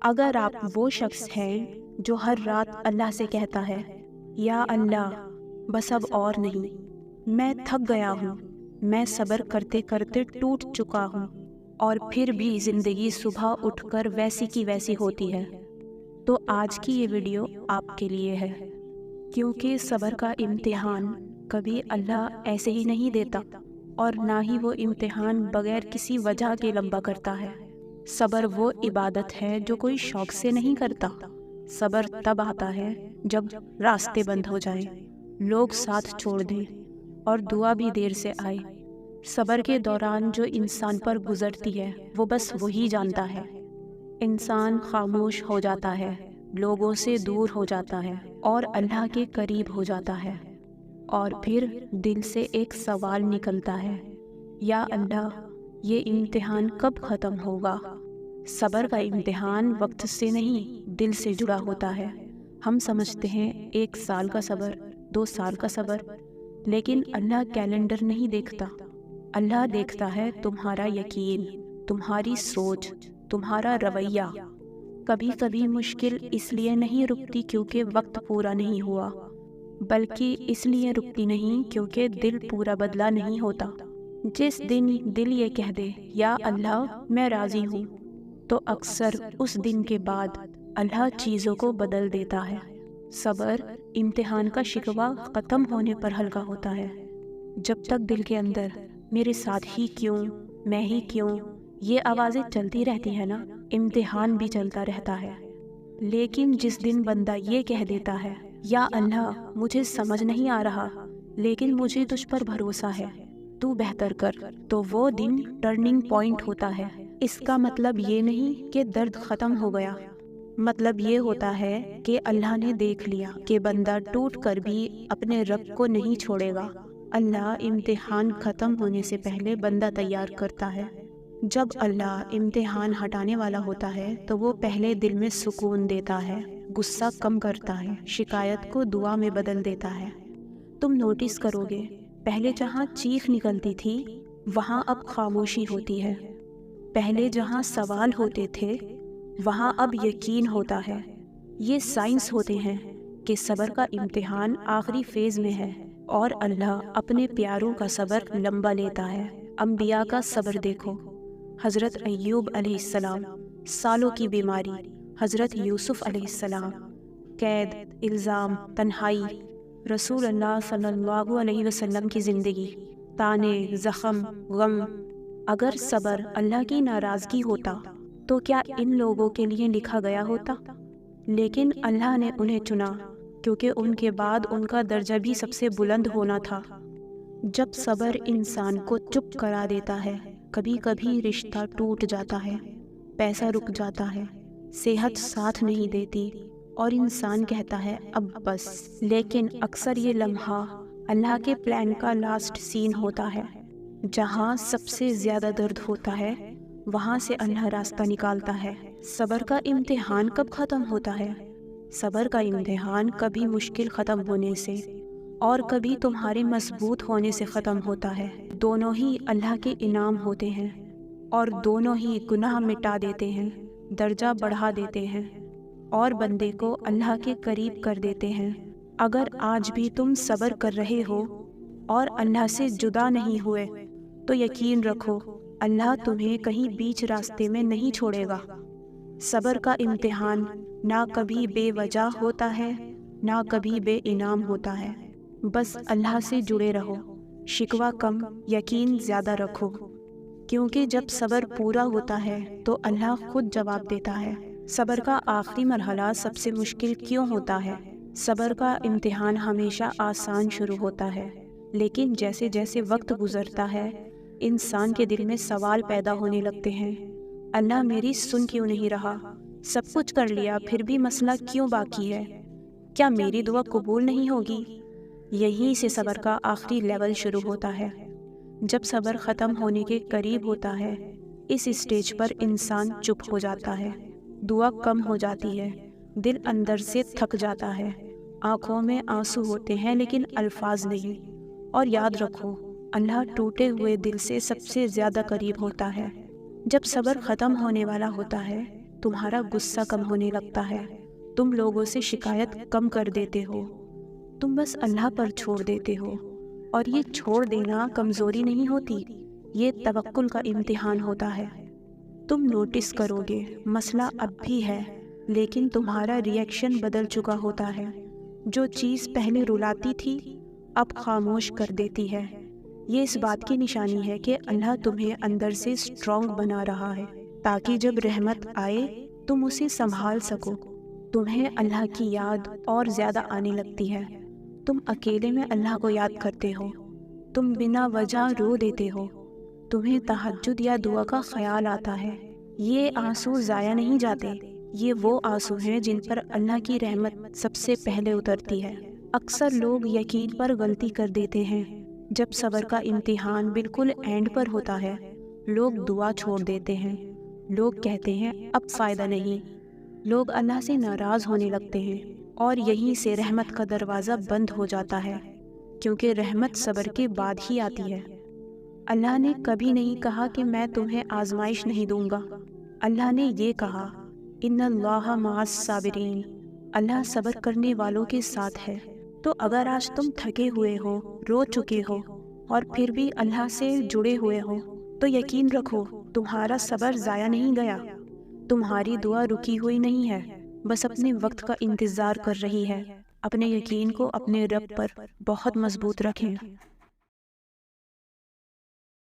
اگر آپ وہ شخص ہیں جو ہر رات اللہ سے کہتا ہے یا اللہ بس اب اور نہیں، میں تھک گیا ہوں، میں صبر کرتے کرتے ٹوٹ چکا ہوں، اور پھر بھی زندگی صبح اٹھ کر ویسی کی ویسی ہوتی ہے، تو آج کی یہ ویڈیو آپ کے لیے ہے، کیونکہ صبر کا امتحان کبھی اللہ ایسے ہی نہیں دیتا، اور نہ ہی وہ امتحان بغیر کسی وجہ کے لمبا کرتا ہے۔ صبر وہ عبادت ہے جو کوئی شوق سے نہیں کرتا۔ صبر تب آتا ہے جب راستے بند ہو جائیں، لوگ ساتھ چھوڑ دیں اور دعا بھی دیر سے آئے۔ صبر کے دوران جو انسان پر گزرتی ہے وہ بس وہی جانتا ہے۔ انسان خاموش ہو جاتا ہے، لوگوں سے دور ہو جاتا ہے اور اللہ کے قریب ہو جاتا ہے، اور پھر دل سے ایک سوال نکلتا ہے، یا اللہ یہ امتحان کب ختم ہوگا؟ صبر کا امتحان وقت سے نہیں، دل سے جڑا ہوتا ہے۔ ہم سمجھتے ہیں 1 سال کا صبر، 2 سال کا صبر، لیکن اللہ کیلنڈر نہیں دیکھتا۔ اللہ دیکھتا ہے تمہارا یقین، تمہاری سوچ، تمہارا رویہ۔ کبھی کبھی مشکل اس لیے نہیں رکتی کیونکہ وقت پورا نہیں ہوا، بلکہ اس لیے رکتی نہیں کیونکہ دل پورا بدلا نہیں ہوتا۔ جس دن دل یہ کہہ دے یا اللہ میں راضی ہوں، تو اکثر اس دن کے بعد اللہ چیزوں کو بدل دیتا ہے۔ صبر امتحان کا شکوہ ختم ہونے پر ہلکا ہوتا ہے۔ جب تک دل کے اندر میرے ساتھ ہی کیوں، میں ہی کیوں، یہ آوازیں چلتی رہتی ہے نا، امتحان بھی چلتا رہتا ہے۔ لیکن جس دن بندہ یہ کہہ دیتا ہے یا اللہ مجھے سمجھ نہیں آ رہا لیکن مجھے تجھ پر بھروسہ ہے، تو بہتر کر، تو وہ دن ٹرننگ پوائنٹ ہوتا ہے۔ اس کا مطلب یہ نہیں کہ درد ختم ہو گیا، مطلب یہ ہوتا ہے کہ اللہ نے دیکھ لیا کہ بندہ ٹوٹ کر بھی اپنے رب کو نہیں چھوڑے گا۔ اللہ امتحان ختم ہونے سے پہلے بندہ تیار کرتا ہے۔ جب اللہ امتحان ہٹانے والا ہوتا ہے تو وہ پہلے دل میں سکون دیتا ہے، غصہ کم کرتا ہے، شکایت کو دعا میں بدل دیتا ہے۔ تم نوٹس کرو گے، پہلے جہاں چیخ نکلتی تھی وہاں اب خاموشی ہوتی ہے، پہلے جہاں سوال ہوتے تھے وہاں اب یقین ہوتا ہے۔ یہ سائنس ہوتے ہیں کہ صبر کا امتحان آخری فیز میں ہے، اور اللہ اپنے پیاروں کا صبر لمبا لیتا ہے۔ انبیاء کا صبر دیکھو، حضرت ایوب علیہ السلام، سالوں کی بیماری، حضرت یوسف علیہ السلام، قید، الزام، تنہائی، رسول اللہ صلی اللہ علیہ وسلم کی زندگی، تانے، زخم، غم۔ اگر صبر اللہ کی ناراضگی ہوتا تو کیا ان لوگوں کے لیے لکھا گیا ہوتا؟ لیکن اللہ نے انہیں چنا کیونکہ ان کے بعد ان کا درجہ بھی سب سے بلند ہونا تھا۔ جب صبر انسان کو چپ کرا دیتا ہے، کبھی کبھی رشتہ ٹوٹ جاتا ہے، پیسہ رک جاتا ہے، صحت ساتھ نہیں دیتی، اور انسان کہتا ہے اب بس، لیکن اکثر یہ لمحہ اللہ کے پلان کا لاسٹ سین ہوتا ہے۔ جہاں سب سے زیادہ درد ہوتا ہے وہاں سے اللہ راستہ نکالتا ہے۔ صبر کا امتحان کب ختم ہوتا ہے؟ صبر کا امتحان کبھی مشکل ختم ہونے سے اور کبھی تمہارے مضبوط ہونے سے ختم ہوتا ہے۔ دونوں ہی اللہ کے انعام ہوتے ہیں، اور دونوں ہی گناہ مٹا دیتے ہیں، درجہ بڑھا دیتے ہیں، اور بندے کو اللہ کے قریب کر دیتے ہیں۔ اگر آج بھی تم صبر کر رہے ہو اور اللہ سے جدا نہیں ہوئے تو یقین رکھو اللہ تمہیں کہیں بیچ راستے میں نہیں چھوڑے گا۔ صبر کا امتحان نہ کبھی بے وجہ ہوتا ہے، نہ کبھی بے انعام ہوتا ہے۔ بس اللہ سے جڑے رہو، شکوہ کم، یقین زیادہ رکھو، کیونکہ جب صبر پورا ہوتا ہے تو اللہ خود جواب دیتا ہے۔ صبر کا آخری مرحلہ سب سے مشکل کیوں ہوتا ہے؟ صبر کا امتحان ہمیشہ آسان شروع ہوتا ہے، لیکن جیسے جیسے وقت گزرتا ہے انسان کے دل میں سوال پیدا ہونے لگتے ہیں۔ اللہ میری سن کیوں نہیں رہا؟ سب کچھ کر لیا پھر بھی مسئلہ کیوں باقی ہے؟ کیا میری دعا قبول نہیں ہوگی؟ یہیں سے صبر کا آخری لیول شروع ہوتا ہے۔ جب صبر ختم ہونے کے قریب ہوتا ہے اس اسٹیج پر انسان چپ ہو جاتا ہے، دعا کم ہو جاتی ہے، دل اندر سے تھک جاتا ہے، آنکھوں میں آنسو ہوتے ہیں لیکن الفاظ نہیں۔ اور یاد رکھو اللہ ٹوٹے ہوئے دل سے سب سے زیادہ قریب ہوتا ہے۔ جب صبر ختم ہونے والا ہوتا ہے تمہارا غصہ کم ہونے لگتا ہے، تم لوگوں سے شکایت کم کر دیتے ہو، تم بس اللہ پر چھوڑ دیتے ہو۔ اور یہ چھوڑ دینا کمزوری نہیں ہوتی، یہ توکل کا امتحان ہوتا ہے۔ تم نوٹس کرو گے مسئلہ اب بھی ہے، لیکن تمہارا ریئیکشن بدل چکا ہوتا ہے۔ جو چیز پہلے رلاتی تھی اب خاموش کر دیتی ہے۔ یہ اس بات کی نشانی ہے کہ اللہ تمہیں اندر سے اسٹرانگ بنا رہا ہے، تاکہ جب رحمت آئے تم اسے سنبھال سکو۔ تمہیں اللہ کی یاد اور زیادہ آنے لگتی ہے، تم اکیلے میں اللہ کو یاد کرتے ہو، تم بنا وجہ رو دیتے ہو، تمہیں تہجد یا دعا کا خیال آتا ہے۔ یہ آنسو ضائع نہیں جاتے، یہ وہ آنسو ہیں جن پر اللہ کی رحمت سب سے پہلے اترتی ہے۔ اکثر لوگ یقین پر غلطی کر دیتے ہیں۔ جب صبر کا امتحان بالکل اینڈ پر ہوتا ہے، لوگ دعا چھوڑ دیتے ہیں، لوگ کہتے ہیں اب فائدہ نہیں، لوگ اللہ سے ناراض ہونے لگتے ہیں، اور یہیں سے رحمت کا دروازہ بند ہو جاتا ہے، کیونکہ رحمت صبر کے بعد ہی آتی ہے۔ اللہ نے کبھی نہیں کہا کہ میں تمہیں آزمائش نہیں دوں گا، اللہ نے یہ کہا ان اللہ مع الصابرین، اللہ صبر کرنے والوں کے ساتھ ہے۔ تو اگر آج تم تھکے ہوئے ہو، رو چکے ہو، اور پھر بھی اللہ سے جڑے ہوئے ہو، تو یقین رکھو تمہارا صبر ضائع نہیں گیا، تمہاری دعا رکی ہوئی نہیں ہے، بس اپنے وقت کا انتظار کر رہی ہے۔ اپنے یقین کو اپنے رب پر بہت مضبوط رکھیں۔